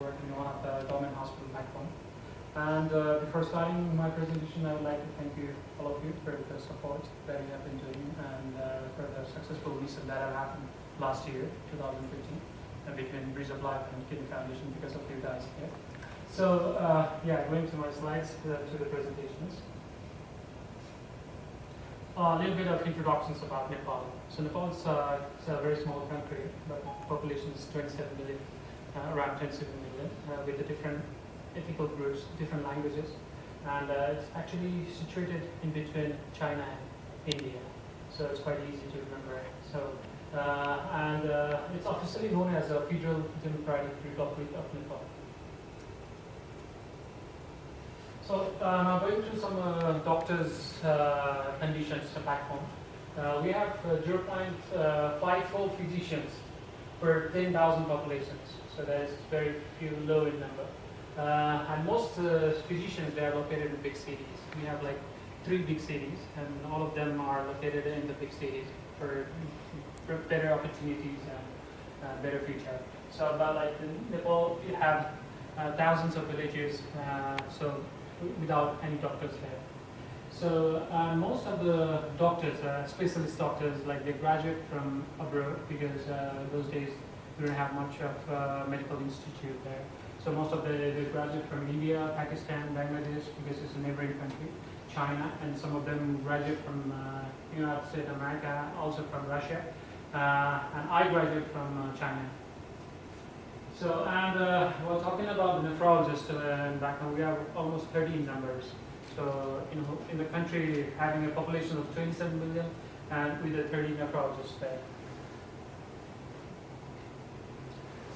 Working on at the government hospital back home. And before starting my presentation, I would like to thank you, all of you, for the support that you have been doing and for the successful research that have happened last year, 2015, between Breeze of Life and Kidney Foundation because of you guys here. So, going to my slides to the presentations. A little bit of introductions about Nepal. So Nepal is a very small country, but the population is 27 million, around 27 million, with the different ethnical groups, different languages, and it's actually situated in between China and India, so it's quite easy to remember. So, it's officially known as a Federal Democratic Republic of Nepal. So now going through some doctors' conditions back home. We have 0.54 physicians per 10,000 populations, so that is very few, low in number. And most physicians, they are located in big cities. We have like 3 big cities, and all of them are located in the big cities for better opportunities and better future. So about like in Nepal, we have thousands of villages, so without any doctors there. So most of the doctors, specialist doctors, like they graduate from abroad because those days we don't have much of medical institute there. So most of they graduate from India, Pakistan, Bangladesh because it's a neighboring country, China, and some of them graduate from United States of America, also from Russia, and I graduate from China. So, we're talking about the nephrologists back home, we have almost 30 numbers. So, in the country having a population of 27 million and with the 30 nephrologists there.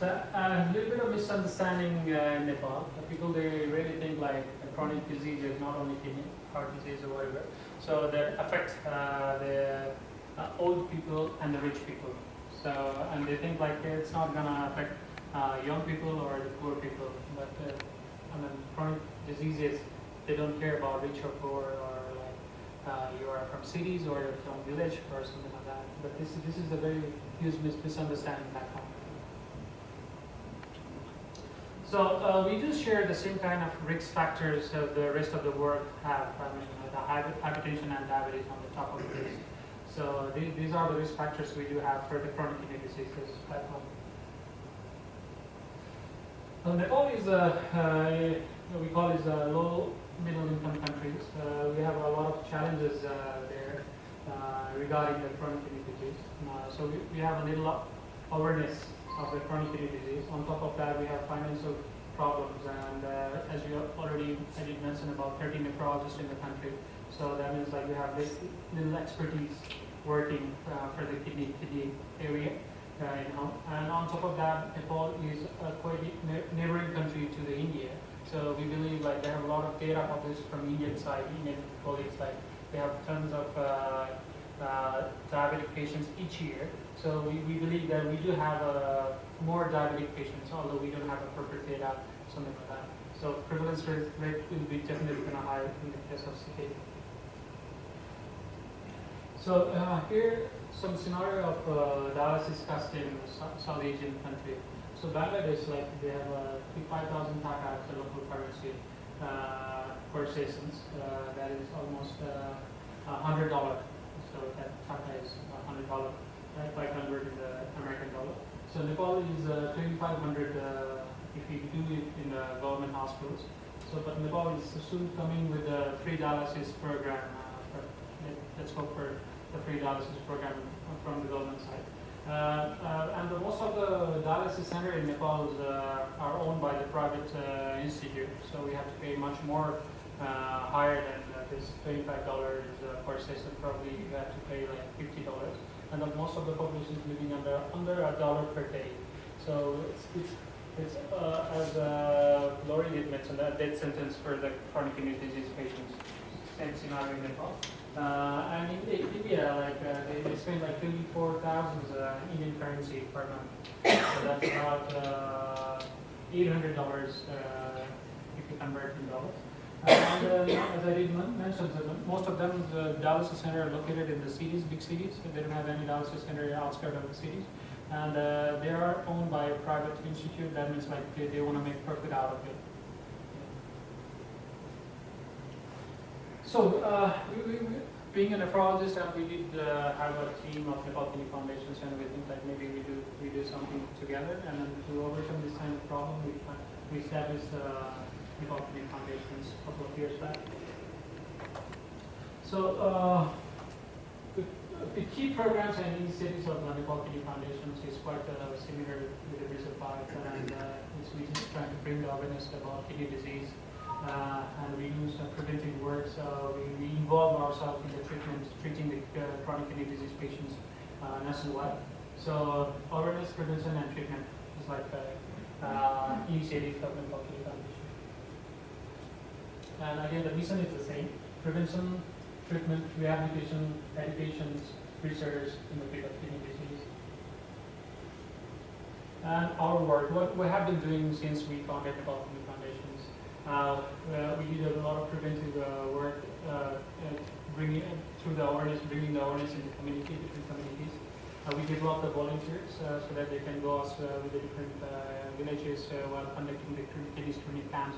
So, a little bit of misunderstanding in Nepal. People, they really think like a chronic disease is not only kidney, heart disease or whatever. So, that affect the old people and the rich people. So, and they think like it's not gonna affect young people or the poor people, but chronic diseases, they don't care about rich or poor, or like you are from cities or you're from village or something like that. But this is a very huge misunderstanding back home. So we do share the same kind of risk factors the rest of the world have. The hypertension and diabetes on the top of the list. So these are the risk factors we do have for the chronic kidney diseases back home. Nepal is we call it low middle income countries. We have a lot of challenges there regarding the chronic kidney disease. So we have a little awareness of the chronic kidney disease. On top of that, we have financial problems, and as you already mentioned, about 30 nephrologists in the country. So that means like we have this little expertise working for the kidney area. And on top of that, Nepal is a quite neighboring country to the India. So we believe like they have a lot of data published from Indian side, Indian colleagues, like they have tons of diabetic patients each year. So we believe that we do have more diabetic patients, although we don't have appropriate data, something like that. So prevalence rate will be definitely kind of high in the case of CKD. So here some scenario of dialysis cost in South Asian country. So Bangladesh, like they have 5,000 taka as a local currency per sessions. That is almost $100. So that taka is $100, right? 500 in the American dollar. So Nepal is 2,500 if you do it in the government hospitals. So, but Nepal is soon coming with a free dialysis program. Let's hope for the free dialysis program from the government side. And most of the dialysis centers in Nepal are owned by the private institute, so we have to pay much more higher than this $25 per session. Probably you have to pay like $50, and most of the population is living under $1 per day. So it's as Laurie did mention, a death sentence for the chronic kidney disease patients. Same scenario in Nepal. And in India, like they spend like 24,000 Indian currency per month. So that's about $800 if you convert in dollars. And as I did mention, most of them, the dialysis center are located in the cities, big cities. They don't have any dialysis center outside of the cities. and they are owned by a private institute. That means like they want to make profit out of it. So being a nephrologist, and we did have a team of Nepal Kidney Foundations, and we think like maybe we do something together, and then to overcome this kind of problem, we established Nepal Kidney Foundations a couple of years back. So the key programs and initiatives of the Nepal Kidney Foundations is quite similar with the Reserve Bite, and we just trying to bring the awareness about kidney disease. And we do some preventive work. So we involve ourselves in the treating the chronic kidney disease patients nationwide. So awareness, prevention, and treatment is like the initiative of the Nepal Kidney Foundation. And again, the mission is the same: prevention, treatment, rehabilitation, education, research in the field of kidney disease. And our work, what we have been doing since we founded Nepal Kidney Foundations. We did a lot of preventive work, bringing the awareness in the community, different communities. We developed the volunteers so that they can go out with the different villages while conducting the kidney screening camps.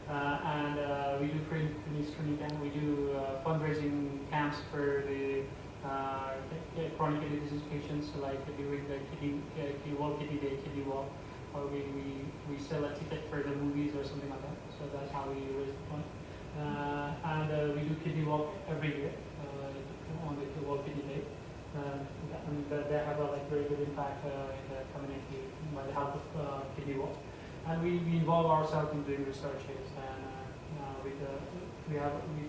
And we do free kidney screening camps. We do fundraising camps for the chronic kidney disease patients, like during the kidney day, kidney walk. Or we sell a ticket for the movies or something like that. So that's how we raise the fund. And we do kidney walk every year on the World Kidney Day. And they have a very good impact in the community by the help of kidney walk. And we involve ourselves in doing researches, and we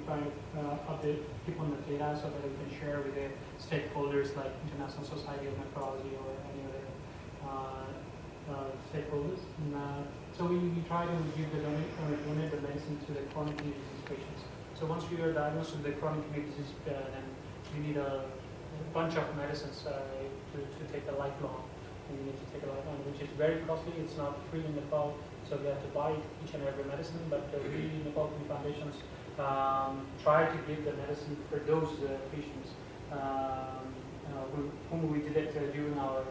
try to update, keep on the data so that we can share with the stakeholders like International Society of Nephrology or any other stakeholders. So we try to give donate the medicine to the chronic kidney disease patients. So once we are diagnosed with the chronic kidney disease, then we need a bunch of medicines to take a lifelong. And you need to take a lifelong, which is very costly. It's not free in Nepal, so we have to buy each and every medicine. But we, Nepal Kidney Foundations, try to give the medicine for those patients whom we detect during our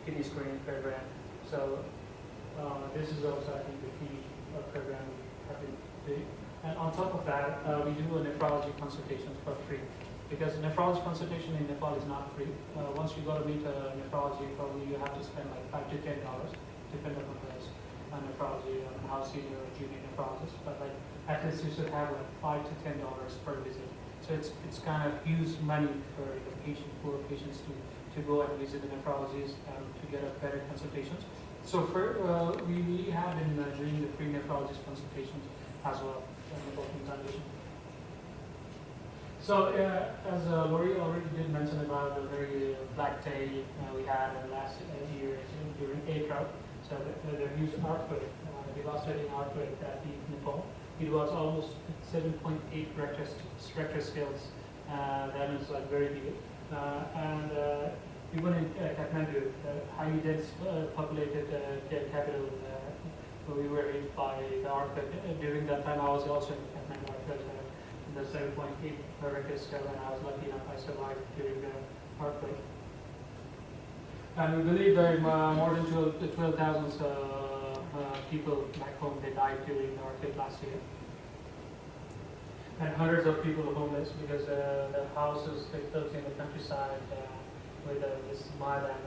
kidney screening program. So this is also, I think, the key program we have been doing. And on top of that, we do a nephrology consultation for free. Because nephrology consultation in Nepal is not free. Once you go to meet a nephrology, probably you have to spend like $5 to $10, depending on the nephrology, on how senior or junior nephrologist. But like at least you should have like $5 to $10 per visit. So it's kind of huge money for the poor patients to go and visit the nephrologist to get a better consultations. So we have been doing the free nephrologist consultations as well in the Nepal Kidney Foundation. So as Lori already did mention about the very black day we had last year during a drought. So the huge earthquake, devastating earthquake that hit Nepal. It was almost 7.8 Richter scales. That is like very big. And even in Kathmandu, highly dense populated capital, we were hit by the earthquake. During that time, I was also in Kathmandu. The 7.8 Richter scale, and I was lucky enough I survived during the earthquake. And we believe that more than 12,000 people back home, they died during the earthquake last year. And hundreds of people are homeless because the houses they built in the countryside with this mud and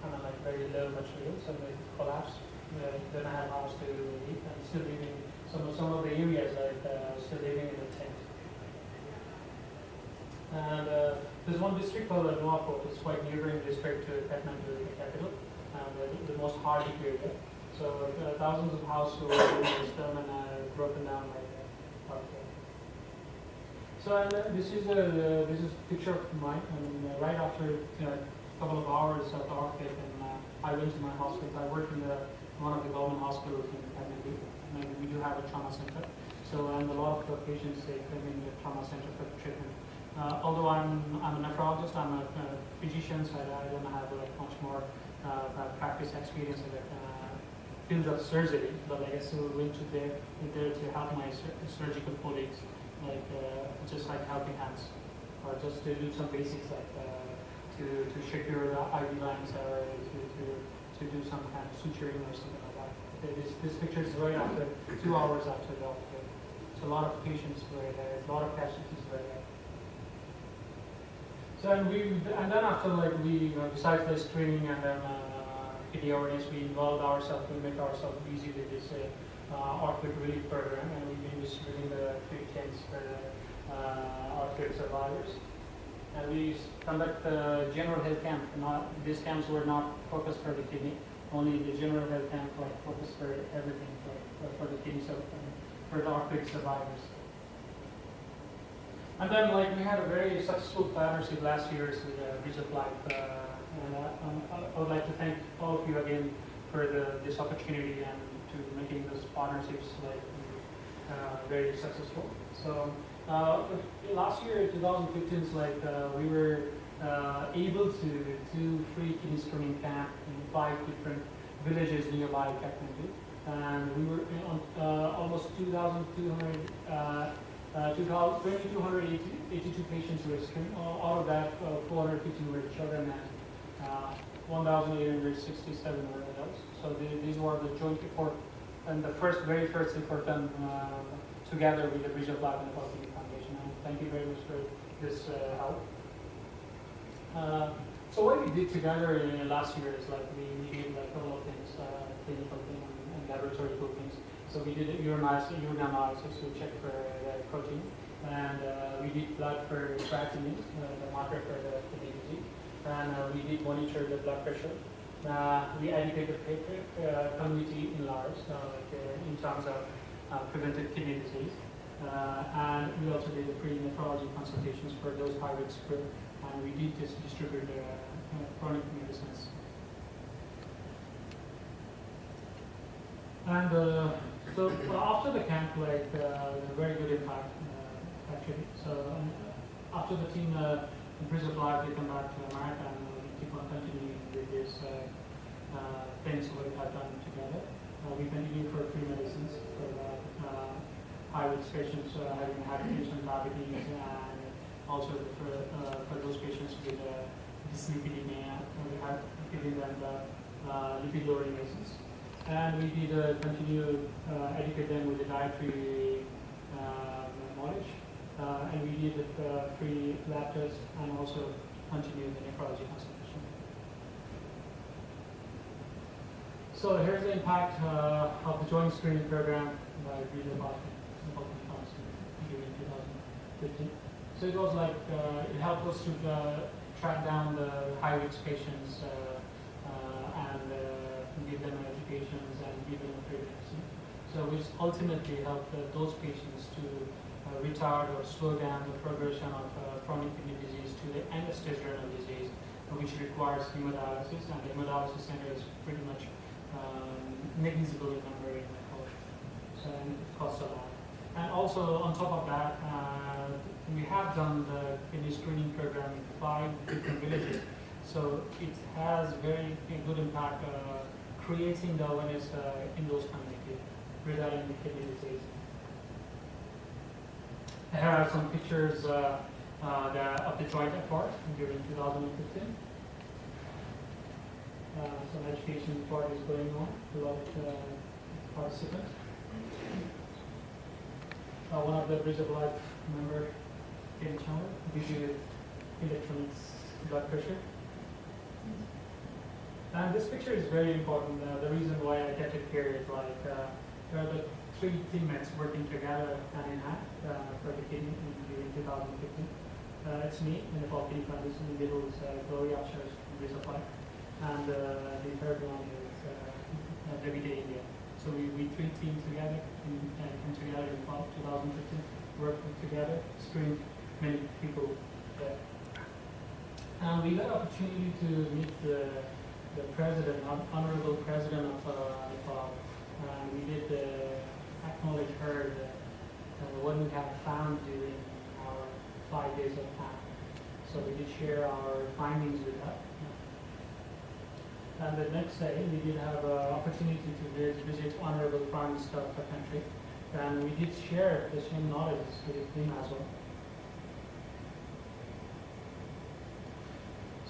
kind of like very low materials, and they collapsed. They don't have a house to live, and still living. Some of the areas like still living in a tent. And there's one district called Nuapot. It's quite neighboring district to Kathmandu, the capital, and the most hard hit area. So thousands of houses were stone and broken down by the earthquake. So this is a picture of mine. And right after a couple of hours of the earthquake, and I went to my hospital. I work in one of the government hospitals in Kathmandu. And we do have a trauma center. So, and a lot of the patients, they come in the trauma center for treatment. Although I'm a nephrologist, I'm a physician, so I don't have like much more practice experience in the field of surgery. But like I still went to there to help my surgical colleagues, like just like helping hands, or just to do some basics like to secure the IV lines or to do some kind of suturing or something like that. This picture is right after 2 hours after the operation. So a lot of patients were there, a lot of casualties were there. So and then after besides the screening and then kidney awareness, we involved ourselves to make ourselves busy with this orthopedic relief program, and we've been distributing the free kits for orthopedic survivors. And we conduct the general health camp. These camps were not focused for the kidney, only the general health camp focused for everything for the kidney, for the orthopedic survivors. And then we had a very successful partnership last year with Bridge of Life, and I would like to thank all of you again for this opportunity and to making those partnerships very successful. So last year, 2015, we were able to do free kidney screening camp in 5 different villages nearby Kathmandu, and we were on almost 2,282 patients were screened. Out of that, 450 were children and 1,867 were adults. So these were the joint effort and the very first effort done together with the Bridge of Life and the Palestinian Foundation. And thank you very much for this help. So what we did together last year is we did a couple of things, clinical things and laboratory things. So we did a urine analysis to check for protein, and we did blood for creatinine, the marker for the kidney disease, and we did monitor the blood pressure. We educated the community in large, in terms of preventive kidney disease, and we also did free nephrology consultations for those high-risk group, and we did distribute chronic medicines. And so after the camp, a very good impact actually. So after the team Bridge of Life, they come back to America, and we keep on continuing with this things we have done together. We continue for free medicines for high-risk patients having hypertension, diabetes, and also for those patients with dyslipidemia, we have given them the lipid-lowering medicines. And we did continue educate them with the dietary knowledge, and we did free lab tests and also continue the nephrology consultation. So here's the impact of the joint screening program by Bridge of Life during 2015. So it was it helped us to track down the high-risk patients and give them educations and give them pregnancy. So which ultimately helped those patients to retard or slow down the progression of chronic kidney disease to the end-stage renal disease, which requires hemodialysis, and the hemodialysis center is pretty much negligible in number in the health, so and it costs a lot. And also on top of that, we have done the kidney screening program in 5 different villages, so it has very good impact creating the awareness in those communities regarding the kidney disease. Here are some pictures of the joint effort during 2015. Some education part is going on, a lot of participants. One of the Bridge of Life member, Ken Chandler, gives you electronics blood pressure. And this picture is very important. The reason why I kept it here is there are the 3 teammates working together hand in hand for the kidney during 2015. It's me in the Nepal Kidney Foundation, in the middle is Gloria Upshurst from Bridge of Life, and the third one is Davide India. So we 3 teams together, came together in 2015, worked together, screened many people there. And we got opportunity to meet the president, honorable president of Nepal. We did acknowledge her what we have found during our 5 days of camp. So we did share our findings with her. And the next day, we did have an opportunity to visit Honorable Prime Minister of the country, and we did share the same knowledge with him as well.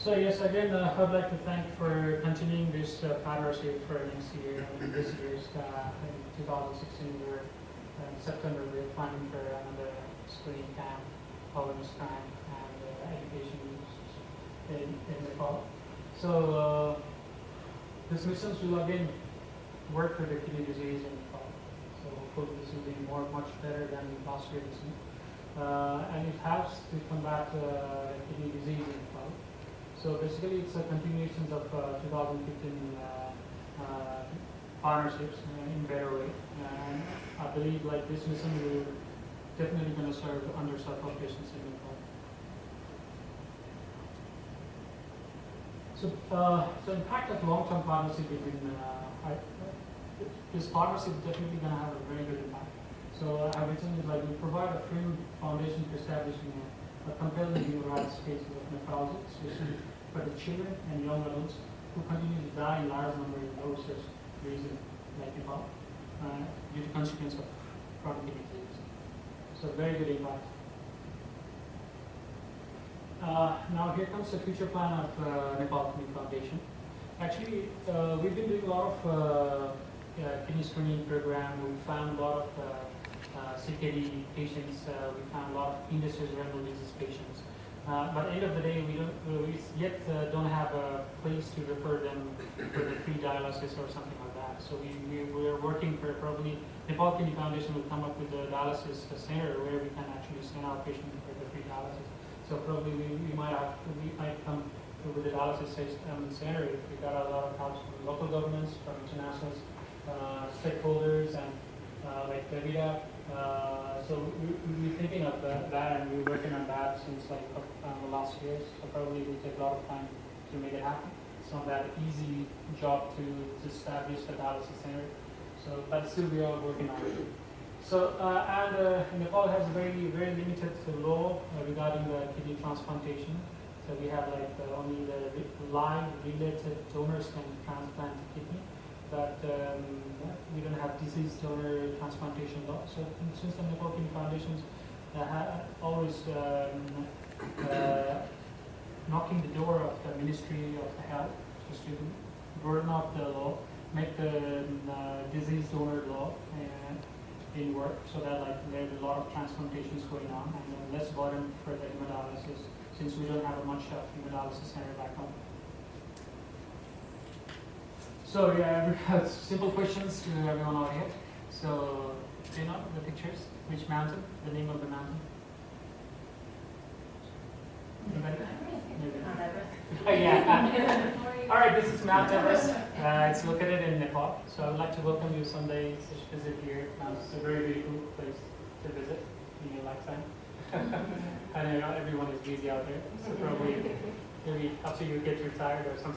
So yes, again, I'd like to thank for continuing this partnership for next year. And this year's in 2016, in September, we're planning for another screening camp, awareness camp, and education in Nepal. So this missions will again work for the kidney disease in Nepal. So hopefully this will be much better than last year's mission. And it helps to combat kidney disease in Nepal. So basically, it's a continuation of 2015 partnerships in a better way. And I believe like this mission will definitely going to serve underserved populations in Nepal. So impact of long-term partnership between this partnership is definitely going to have a very good impact. So I mentioned like we provide a free foundation for establishing a compelling human rights spaces of nephrology, especially for the children and young adults who continue to die in large numbers in low research regions like Nepal due to consequence of chronic kidney disease. So very good impact. Now here comes the future plan of Nepal Kidney Foundation. Actually, we've been doing a lot of kidney screening program. We found a lot of CKD patients. We found a lot of industries renal disease patients. But at the end of the day, we don't have a place to refer them for the free dialysis or something like that. So we're working for probably Nepal Kidney Foundation will come up with a dialysis center where we can actually send our patients for the free dialysis. So probably we might come with a dialysis center if we got a lot of help from local governments, from international stakeholders, and like DaVita. So we're thinking of that, and we're working on that since like the last years. So probably it will take a lot of time to make it happen. It's not that easy job to establish a dialysis center. So, but still we are working on it. So Nepal has a very limited law regarding the kidney transplantation. So we have like only the live related donors can transplant kidney. But we don't have disease donor transplantation law. So since the Nepal Kidney Foundations always knocking the door of the Ministry of Health just to burden up the law, make the disease donor law in work, so that like there's a lot of transplantations going on and less burden for the hemodialysis, since we don't have much of hemodialysis center back home. So yeah, simple questions to everyone out here. So do you know the pictures? Which mountain? The name of the mountain? Anybody? Yeah. All right, this is Mount Everest. It's located in Nepal. So I would like to welcome you someday to visit here. It's a very cool place to visit in your lifetime. I know everyone is busy out there, so probably maybe after you get retired or something.